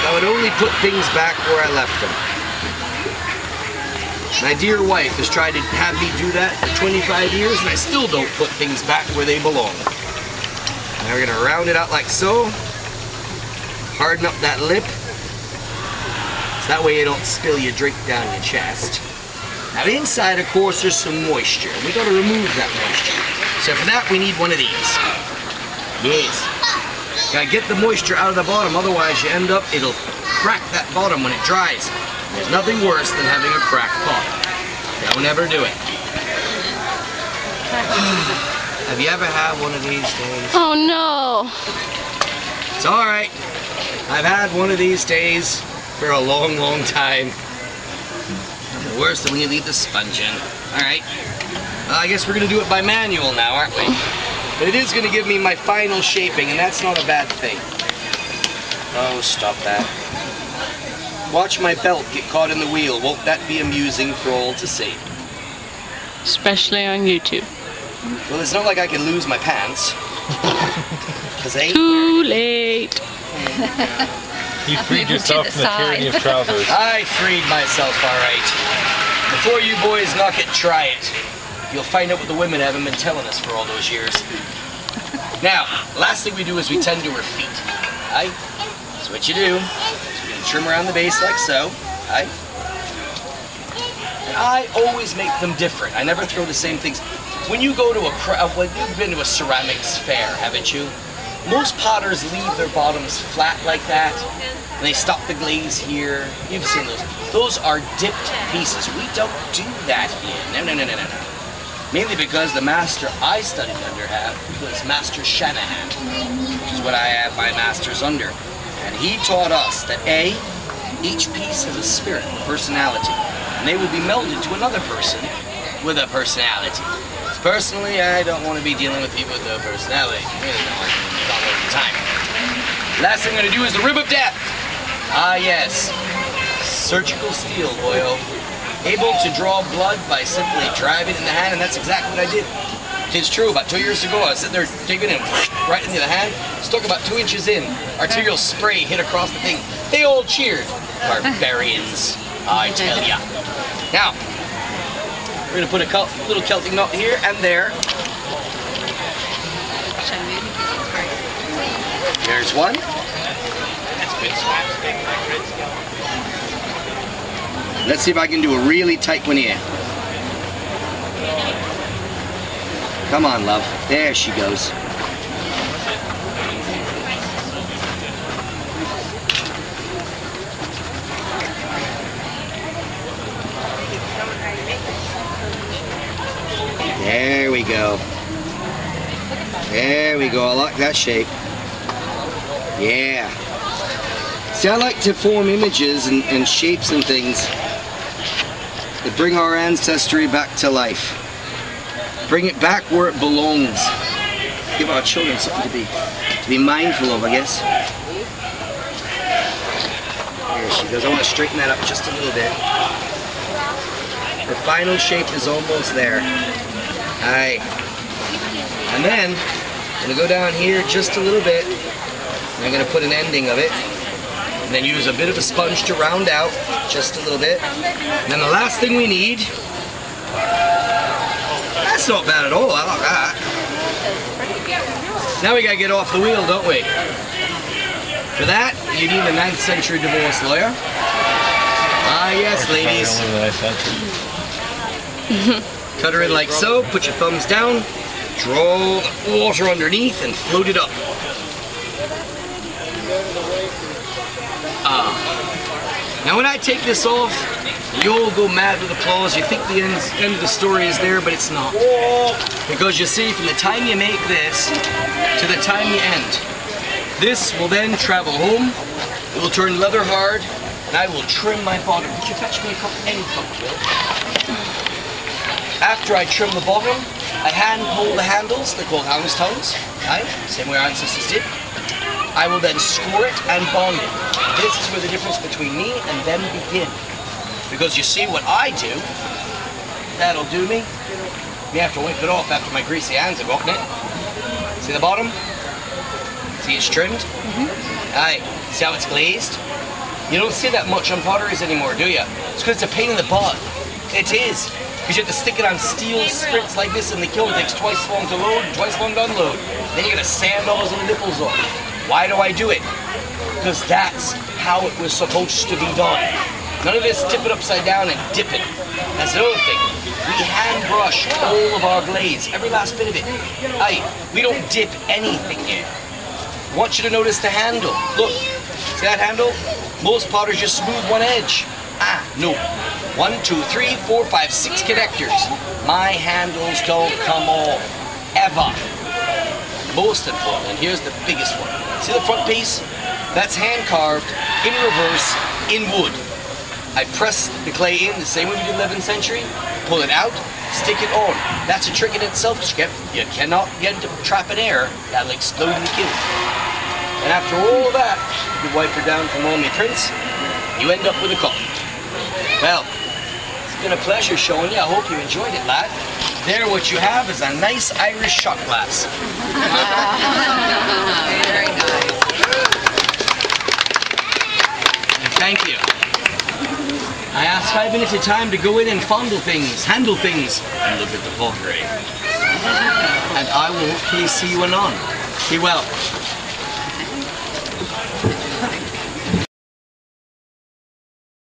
I would only put things back where I left them. My dear wife has tried to have me do that for 25 years, and I still don't put things back where they belong. Now we're gonna round it out like so. Harden up that lip. So that way you don't spill your drink down your chest. Now inside, of course, there's some moisture. We gotta remove that moisture. So for that, we need one of these. Yes. Gotta get the moisture out of the bottom, otherwise you end up, it'll crack that bottom when it dries. There's nothing worse than having a cracked pot. Don't ever do it. Have you ever had one of these days? Oh no. It's alright. I've had one of these days for a long, long time. Nothing worse than when you leave the sponge in. Alright. Well, I guess we're going to do it by manual now, aren't we? But it is going to give me my final shaping, and that's not a bad thing. Oh, stop that. Watch my belt get caught in the wheel. Won't that be amusing for all to see? Especially on YouTube. Well, it's not like I can lose my pants. Because I ain't Too late. You freed yourself from the tyranny of trousers. I freed myself, all right. Before you boys knock it, try it. You'll find out what the women haven't been telling us for all those years. Now, the last thing we do is we tend to our feet. Aye? So what you do is we're going to trim around the base like so. Aye? And I always make them different. I never throw the same things. When you go to well, you've been to a ceramics fair, haven't you? Most potters leave their bottoms flat like that, and they stop the glaze here. You've seen those. Those are dipped pieces. We don't do that here. No. Mainly because the master I studied under was Master Shanahan, which is what I have my masters under. And he taught us that A, each piece has a spirit, a personality, and they will be melded to another person with a personality. Personally, I don't want to be dealing with people with no personality. I really don't like all the time. Last thing I'm going to do is the rib of death. Ah, yes. Surgical steel, boyo. Able to draw blood by simply driving it in the hand, and that's exactly what I did. It's true, about 2 years ago, I was sitting there digging in right into the hand, stuck about 2 inches in, arterial spray hit across the thing. They all cheered. Barbarians, I tell ya. Now, we're going to put a little Celtic knot here and there. There's one. Let's see if I can do a really tight one here. Come on, love. There she goes. There we go. There we go. I like that shape. Yeah. See, I like to form images and shapes and things that bring our ancestry back to life. Bring it back where it belongs. Give our children something to be mindful of, I guess. There she goes. I want to straighten that up just a little bit. The final shape is almost there. Aye. And then I'm going to go down here just a little bit. And I'm going to put an ending of it. And then use a bit of a sponge to round out just a little bit. And then the last thing we need, that's not bad at all, I like that. Now we gotta get off the wheel, don't we? For that, you need a 9th century divorce lawyer. Ah yes, ladies. Cut her in like so, put your thumbs down, draw the water underneath and float it up. Now when I take this off, you all go mad with applause. You think the end of the story is there, but it's not. Because you see, from the time you make this to the time you end, this will then travel home, it will turn leather hard, and I will trim my bottom. Would you fetch me a cup? Any cup, Will? After I trim the bottom, I hand pull the handles. They're called hound's tongues, right? Same way our ancestors did. I will then score it and bond it. This is where the difference between me and them begin. Because you see what I do, that'll do me. You have to wipe it off after my greasy hands have gotten it. See the bottom? See it's trimmed? Aye. See how it's glazed? You don't see that much on potteries anymore, do you? It's because it's a pain in the butt. It is. Because you have to stick it on steel strips like this in the kiln. It takes twice as long to load and twice as long to unload. Then you gotta sand all those little nipples off. Why do I do it? Because that's how it was supposed to be done. None of this tip it upside down and dip it. That's the other thing. We hand brush all of our glaze, every last bit of it. Aye, we don't dip anything in. I want you to notice the handle. Look, see that handle? Most potters just smooth one edge. Ah, no. 1, 2, 3, 4, 5, 6 connectors. My handles don't come off. Ever. Most important, and here's the biggest one. See the front piece? That's hand carved, in reverse, in wood. I press the clay in the same way we did 11th century, pull it out, stick it on. That's a trick in itself, Skip. You cannot get into trapping air, that'll explode in the kiln. And after all that, you wipe her down from all my prints, you end up with a cup. Well, it's been a pleasure showing you. I hope you enjoyed it, lad. There, what you have is a nice Irish shot glass. Very nice. Thank you. I asked 5 minutes of time to go in and fondle things, handle things, and look at the pottery. And I will hopefully see you anon. Be well.